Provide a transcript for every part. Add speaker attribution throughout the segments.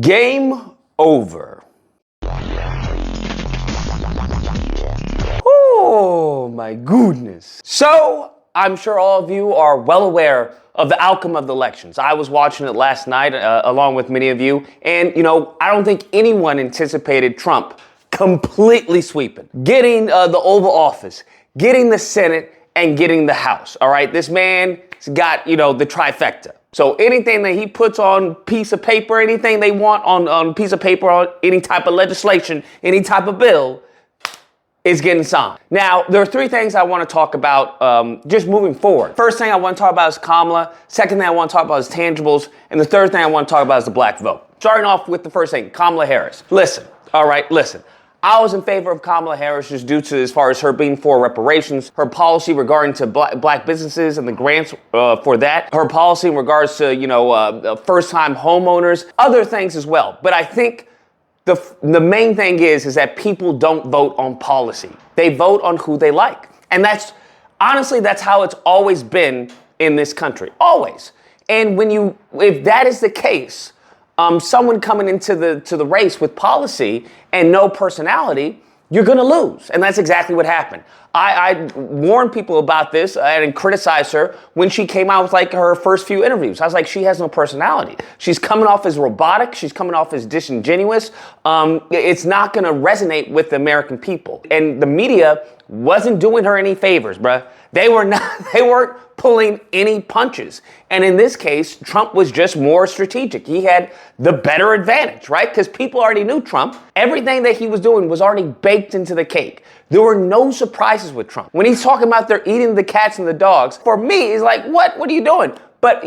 Speaker 1: Game over. Oh my goodness. So, I'm sure all of you are well aware of the outcome of the elections. I was watching it last night along with many of you, and I don't think anyone anticipated Trump completely sweeping, getting the Oval Office, getting the Senate, and getting the House. All right, this man's got, the trifecta. So anything that he puts on piece of paper, anything they want on piece of paper, on any type of legislation, any type of bill, is getting signed. Now, there are three things I want to talk about just moving forward. First thing I want to talk about is Kamala. Second thing I want to talk about is tangibles. And the third thing I want to talk about is the black vote. Starting off with the first thing, Kamala Harris. Listen. I was in favor of Kamala Harris just due to, as far as her being for reparations, her policy regarding to black businesses and the grants for that, her policy in regards to, first-time homeowners, other things as well. But I think the main thing is that people don't vote on policy. They vote on who they like. And that's how it's always been in this country. Always. And if that is the case, someone coming into the race with policy and no personality, you're going to lose. And that's exactly what happened. I warned people about this and criticized her when she came out with her first few interviews. I was like, she has no personality. She's coming off as robotic. She's coming off as disingenuous. It's not going to resonate with the American people. And the media wasn't doing her any favors, bruh. They weren't pulling any punches. And in this case, Trump was just more strategic. He had the better advantage, right? Because people already knew Trump. Everything that he was doing was already baked into the cake. There were no surprises with Trump. When he's talking about they're eating the cats and the dogs, for me, it's like, what are you doing? But,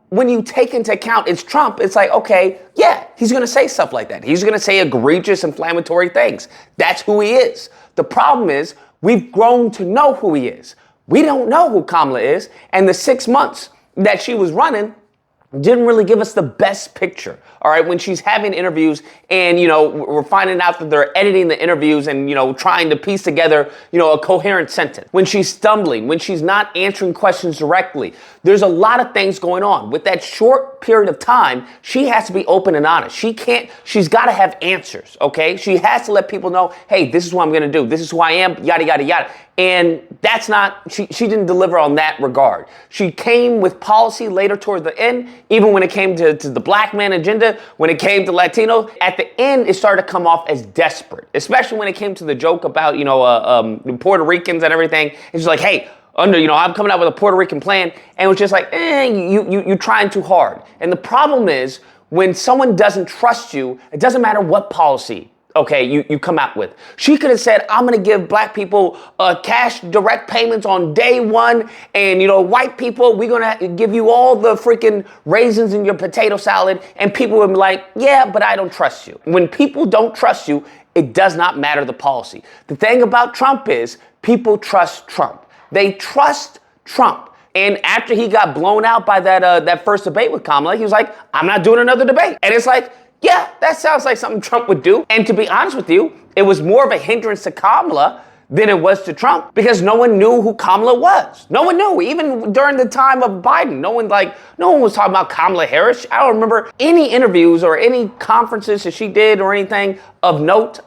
Speaker 1: when you take into account it's Trump, it's like, okay, yeah, he's going to say stuff like that. He's going to say egregious, inflammatory things. That's who he is. The problem is we've grown to know who he is. We don't know who Kamala is, and the 6 months that she was running didn't really give us the best picture, all right? When she's having interviews and, we're finding out that they're editing the interviews and, trying to piece together, a coherent sentence. When she's stumbling, when she's not answering questions directly, there's a lot of things going on. With that short period of time, she has to be open and honest. She's got to have answers, okay? She has to let people know, hey, this is what I'm going to do. This is who I am, yada, yada, yada. And that's she didn't deliver on that regard. She came with policy later toward the end, even when it came to the black man agenda, when it came to Latino. At the end, it started to come off as desperate, especially when it came to the joke about, Puerto Ricans and everything. It's just like, hey, I'm coming out with a Puerto Rican plan. And it was just like, you're trying too hard. And the problem is when someone doesn't trust you, it doesn't matter what policy you come out with. She could have said, I'm going to give black people cash direct payments on day one. And, white people, we're going to give you all the freaking raisins in your potato salad. And people would be like, yeah, but I don't trust you. When people don't trust you, it does not matter the policy. The thing about Trump is people trust Trump. They trust Trump. And after he got blown out by that first debate with Kamala, he was like, I'm not doing another debate. And it's like, yeah, that sounds like something Trump would do. And to be honest with you, it was more of a hindrance to Kamala than it was to Trump because no one knew who Kamala was. No one knew. Even during the time of Biden, no one was talking about Kamala Harris. I don't remember any interviews or any conferences that she did or anything of note,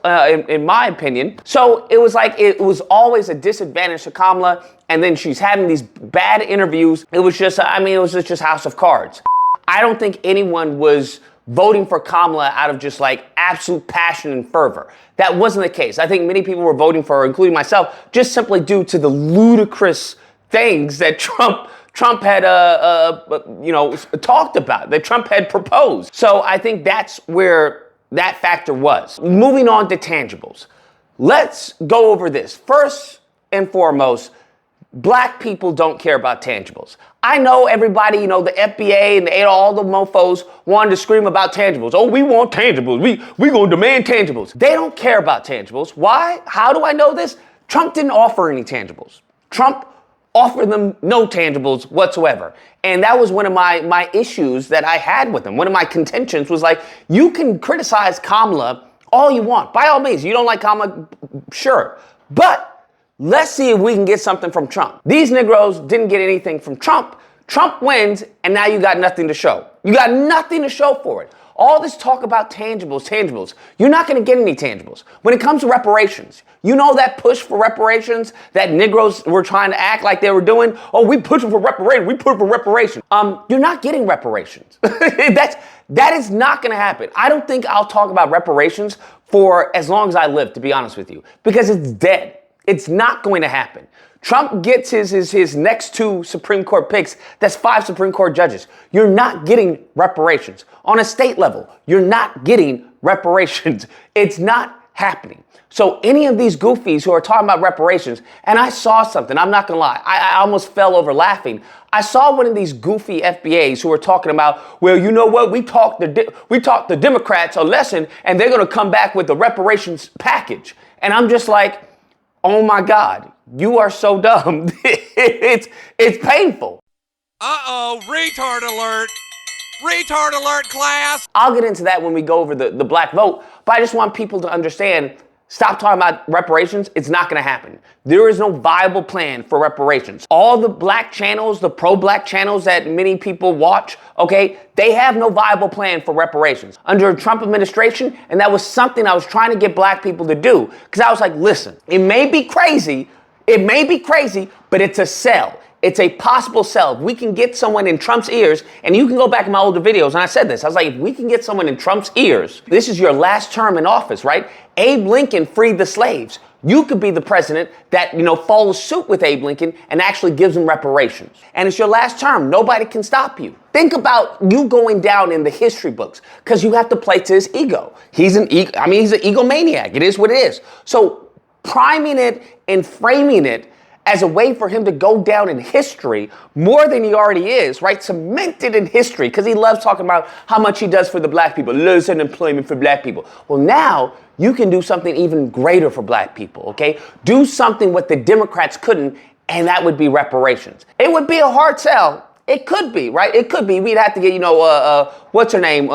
Speaker 1: in my opinion. So it was like it was always a disadvantage to Kamala. And then she's having these bad interviews. It was just House of Cards. I don't think anyone was voting for Kamala out of just absolute passion and fervor. That wasn't the case. I think many people were voting for her, including myself, just simply due to the ludicrous things that Trump had, talked about, that Trump had proposed. So I think that's where that factor was. Moving on to tangibles. Let's go over this. First and foremost, black people don't care about tangibles. I know everybody, the FBA and all the mofos wanted to scream about tangibles. Oh, we want tangibles. We gonna demand tangibles. They don't care about tangibles. Why? How do I know this? Trump didn't offer any tangibles. Trump offered them no tangibles whatsoever. And that was one of my issues that I had with him. One of my contentions was like, you can criticize Kamala all you want. By all means, you don't like Kamala, sure. But let's see if we can get something from Trump. These Negroes didn't get anything from Trump. Trump wins, and now you got nothing to show. You got nothing to show for it. All this talk about tangibles. You're not going to get any tangibles. When it comes to reparations, you know that push for reparations that Negroes were trying to act like they were doing? Oh, we pushing for reparations. We push for reparations. You're not getting reparations. That is not going to happen. I don't think I'll talk about reparations for as long as I live, to be honest with you, because it's dead. It's not going to happen. Trump gets his next 2 Supreme Court picks. That's 5 Supreme Court judges. You're not getting reparations. On a state level, you're not getting reparations. It's not happening. So any of these goofies who are talking about reparations, and I saw something, I'm not going to lie, I almost fell over laughing. I saw one of these goofy FBAs who were talking about, well, you know what, we taught the Democrats a lesson and they're going to come back with the reparations package. And I'm just like, oh my God, you are so dumb. It's painful.
Speaker 2: Uh-oh, retard alert. Retard alert, class.
Speaker 1: I'll get into that when we go over the black vote, but I just want people to understand, stop talking about reparations. It's not going to happen. There is no viable plan for reparations. All the black channels, the pro-black channels that many people watch, okay, they have no viable plan for reparations under a Trump administration, and that was something I was trying to get black people to do, because I was like, listen, it may be crazy, but it's a sell. It's a possible sell. If we can get someone in Trump's ears, and you can go back in my older videos, and I said this, I was like, if we can get someone in Trump's ears, this is your last term in office, right? Abe Lincoln freed the slaves. You could be the president that, follows suit with Abe Lincoln and actually gives him reparations. And it's your last term. Nobody can stop you. Think about you going down in the history books, because you have to play to his ego. He's an egomaniac. It is what it is. So priming it and framing it as a way for him to go down in history more than he already is, right? Cemented in history, because he loves talking about how much he does for the black people, loves unemployment for black people. Well, now you can do something even greater for black people, okay? Do something what the Democrats couldn't, and that would be reparations. It would be a hard sell. It could be, right? It could be. We'd have to get, what's her name?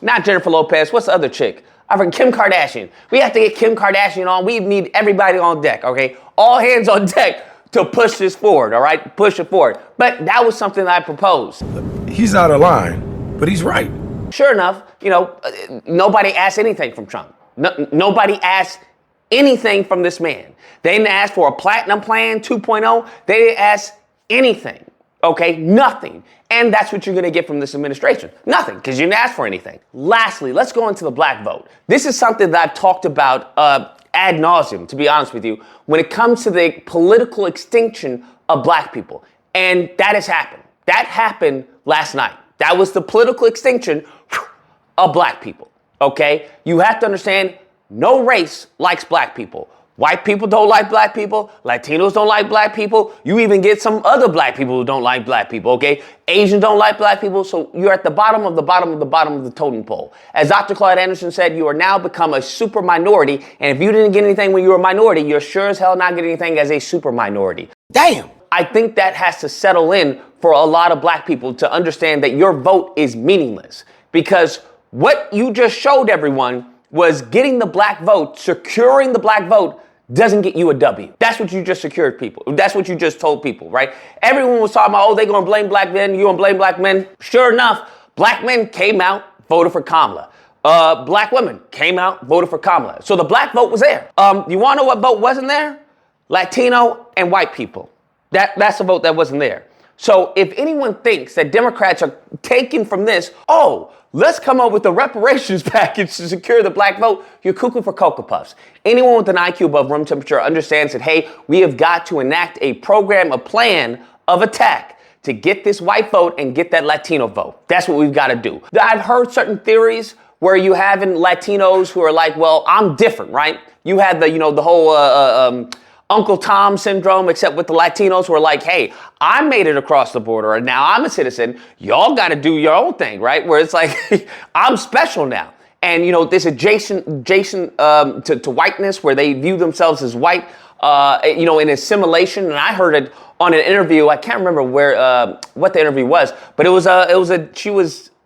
Speaker 1: Not Jennifer Lopez. What's the other chick? I forget, Kim Kardashian. We have to get Kim Kardashian on. We need everybody on deck, okay? All hands on deck to push this forward, all right? Push it forward. But that was something that I proposed.
Speaker 3: He's out of line, but he's right.
Speaker 1: Sure enough, nobody asked anything from Trump. Nobody asked anything from this man. They didn't ask for a platinum plan 2.0. They didn't ask anything, okay? Nothing. And that's what you're going to get from this administration. Nothing, because you didn't ask for anything. Lastly, let's go into the black vote. This is something that I've talked about ad nauseum, to be honest with you, when it comes to the political extinction of black people. And that has happened. That happened last night. That was the political extinction of black people, okay? You have to understand, no race likes black people. White people don't like black people. Latinos don't like black people. You even get some other black people who don't like black people, okay? Asians don't like black people. So you're at the bottom of the bottom of the bottom of the totem pole. As Dr. Claude Anderson said, you are now become a super minority. And if you didn't get anything when you were a minority, you're sure as hell not getting anything as a super minority. Damn! I think that has to settle in for a lot of black people to understand that your vote is meaningless. Because what you just showed everyone was getting the black vote, securing the black vote, doesn't get you a W. That's what you just secured people. That's what you just told people, right? Everyone was talking about, they're going to blame black men. You're going to blame black men. Sure enough, black men came out, voted for Kamala. Black women came out, voted for Kamala. So the black vote was there. You want to know what vote wasn't there? Latino and white people. That's the vote that wasn't there. So if anyone thinks that Democrats are taking from this, let's come up with a reparations package to secure the black vote, you're cuckoo for Cocoa Puffs. Anyone with an IQ above room temperature understands that, hey, we have got to enact a program, a plan of attack to get this white vote and get that Latino vote. That's what we've got to do. I've heard certain theories where you have Latinos who are like, well, I'm different, right? You had the whole Uncle Tom syndrome, except with the Latinos who are like, hey, I made it across the border and now I'm a citizen. Y'all got to do your own thing, right? Where it's like, I'm special now. And, this adjacent to whiteness where they view themselves as white, in assimilation. And I heard it on an interview. I can't remember what the interview was, but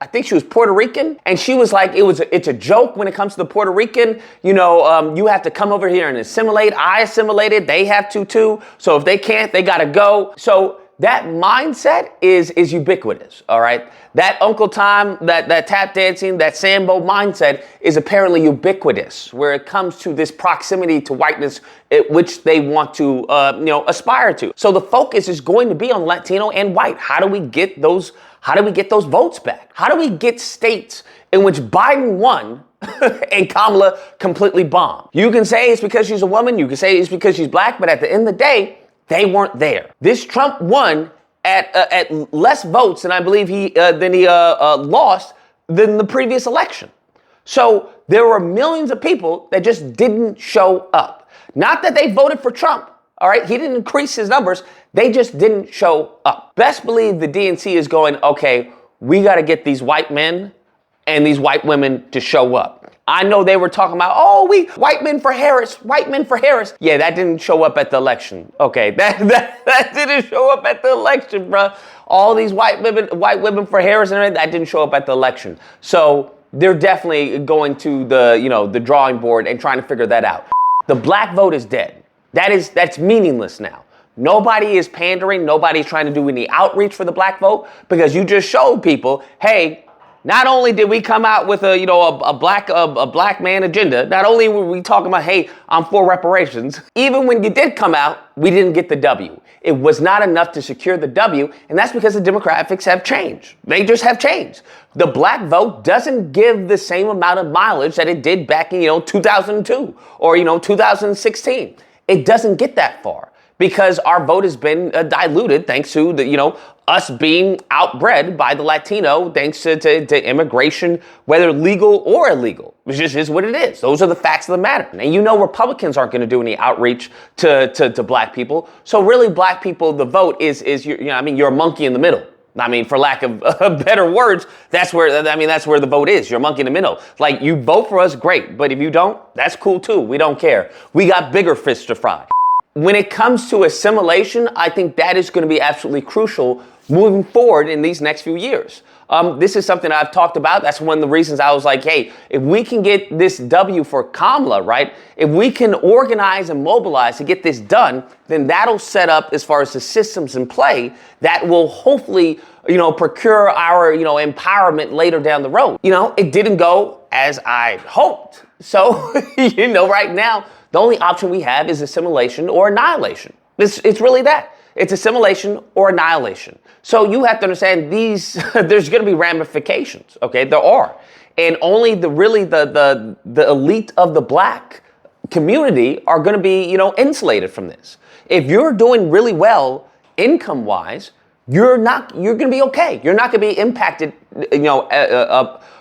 Speaker 1: I think she was Puerto Rican, and she was like, it's a joke when it comes to the Puerto Rican, you have to come over here and assimilate. I assimilated, they have to too. So if they can't, they gotta go. So that mindset is ubiquitous, all right? That Uncle Tom, that tap dancing, that Sambo mindset is apparently ubiquitous where it comes to this proximity to whiteness, which they want to, aspire to. So the focus is going to be on Latino and white. How do we get those votes back? How do we get states in which Biden won and Kamala completely bombed? You can say it's because she's a woman. You can say it's because she's black. But at the end of the day, they weren't there. This Trump won at less votes than I believe he lost than the previous election. So there were millions of people that just didn't show up. Not that they voted for Trump. All right, he didn't increase his numbers. They just didn't show up. Best believe the DNC is going, okay, we got to get these white men and these white women to show up. I know they were talking about, white men for Harris, white men for Harris. Yeah, that didn't show up at the election. Okay, that didn't show up at the election, bruh. All these white women for Harris and everything, that didn't show up at the election. So they're definitely going to the drawing board and trying to figure that out. The black vote is dead. That's meaningless now. Nobody is pandering. Nobody's trying to do any outreach for the black vote because you just showed people, hey, not only did we come out with a black man agenda, not only were we talking about, hey, I'm for reparations, even when you did come out, we didn't get the W. It was not enough to secure the W, and that's because the demographics have changed. They just have changed. The black vote doesn't give the same amount of mileage that it did back in 2002 or 2016. It doesn't get that far because our vote has been diluted thanks to us being outbred by the Latino, thanks to immigration, whether legal or illegal. It just is what it is. Those are the facts of the matter. And Republicans aren't going to do any outreach to black people. So really, black people, the vote is you're a monkey in the middle. I mean, for lack of better words, that's where the vote is. You're a monkey in the middle. Like, you vote for us, great. But if you don't, that's cool too. We don't care. We got bigger fish to fry. When it comes to assimilation, I think that is going to be absolutely crucial moving forward in these next few years. This is something I've talked about. That's one of the reasons I was like, hey, if we can get this W for Kamala, right? If we can organize and mobilize to get this done, then that'll set up, as far as the systems in play, that will hopefully, procure our, empowerment later down the road. It didn't go as I hoped. So, right now, the only option we have is assimilation or annihilation. It's really that. It's assimilation or annihilation. So you have to understand there's going to be ramifications. Okay, there are. And only the elite of the black community are going to be, insulated from this. If you're doing really well income-wise, you're going to be okay. You're not going to be impacted,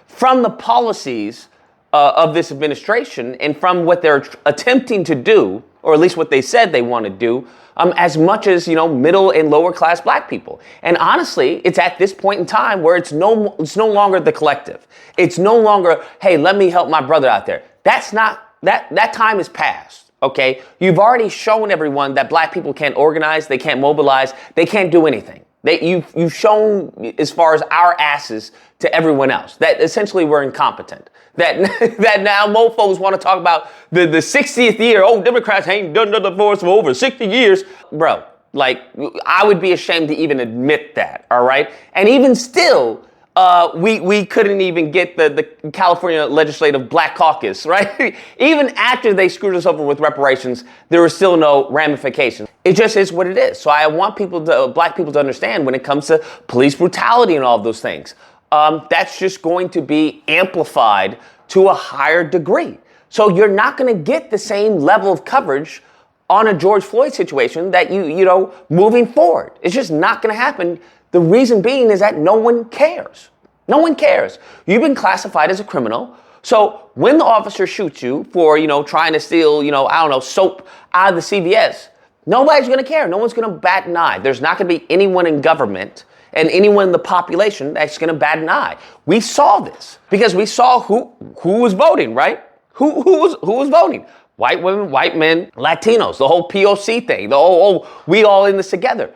Speaker 1: from the policies of this administration and from what they're attempting to do, or at least what they said they want to do, as much as, middle and lower class black people. And honestly, it's at this point in time where it's no longer the collective. It's no longer, hey, let me help my brother out there. That's not, that time is past, okay? You've already shown everyone that black people can't organize, they can't mobilize, they can't do anything. You've shown, as far as our asses to everyone else, that essentially we're incompetent. That now mofos want to talk about the 60th year. Oh, Democrats ain't done nothing for us for over 60 years. Bro, I would be ashamed to even admit that, all right? And even still, we couldn't even get the California Legislative Black Caucus, right? Even after they screwed us over with reparations, there was still no ramifications. It just is what it is. So I want black people to understand when it comes to police brutality and all of those things. That's just going to be amplified to a higher degree. So you're not going to get the same level of coverage on a George Floyd situation that moving forward. It's just not going to happen. The reason being is that no one cares. No one cares. You've been classified as a criminal. So when the officer shoots you for, trying to steal, soap out of the CVS, nobody's going to care. No one's going to bat an eye. There's not going to be anyone in government and anyone in the population that's going to bat an eye. We saw this because we saw who was voting, right? Who was voting? White women, white men, Latinos, the whole POC thing, we all in this together.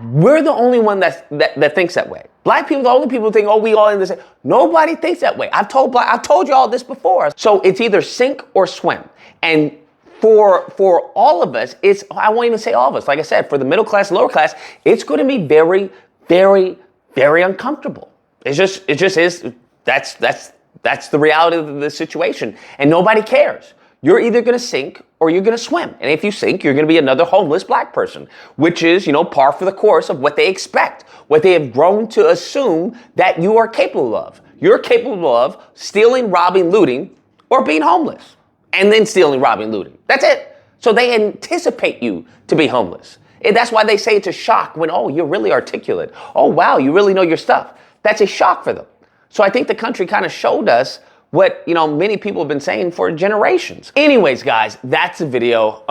Speaker 1: We're the only one that thinks that way. Black people, the only people who think, we all in this. Nobody thinks that way. I've told you all this before. So it's either sink or swim. And for all of us, I won't even say all of us. Like I said, for the middle class, lower class, it's going to be very, very, very uncomfortable. It just is. That's the reality of the situation. And nobody cares. You're either going to sink or you're going to swim. And if you sink, you're going to be another homeless black person, which is, par for the course of what they expect, what they have grown to assume that you are capable of. You're capable of stealing, robbing, looting, or being homeless. And then stealing, robbing, looting. That's it. So they anticipate you to be homeless. And that's why they say it's a shock when, oh, you're really articulate. Oh, wow, you really know your stuff. That's a shock for them. So I think the country kind of showed us what, many people have been saying for generations. Anyways, guys, that's the video.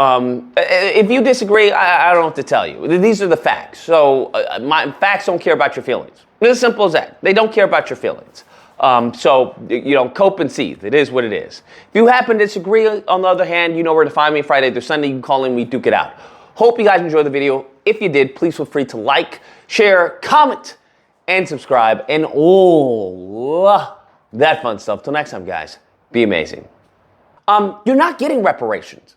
Speaker 1: If you disagree, I don't know what to tell you. These are the facts. So my facts don't care about your feelings. It's as simple as that. They don't care about your feelings. So, cope and seethe. It is what it is. If you happen to disagree, on the other hand, you know where to find me Friday through Sunday. You can call in, we duke it out. Hope you guys enjoyed the video. If you did, please feel free to like, share, comment, and subscribe, and all that fun stuff. Till next time, guys, be amazing. You're not getting reparations.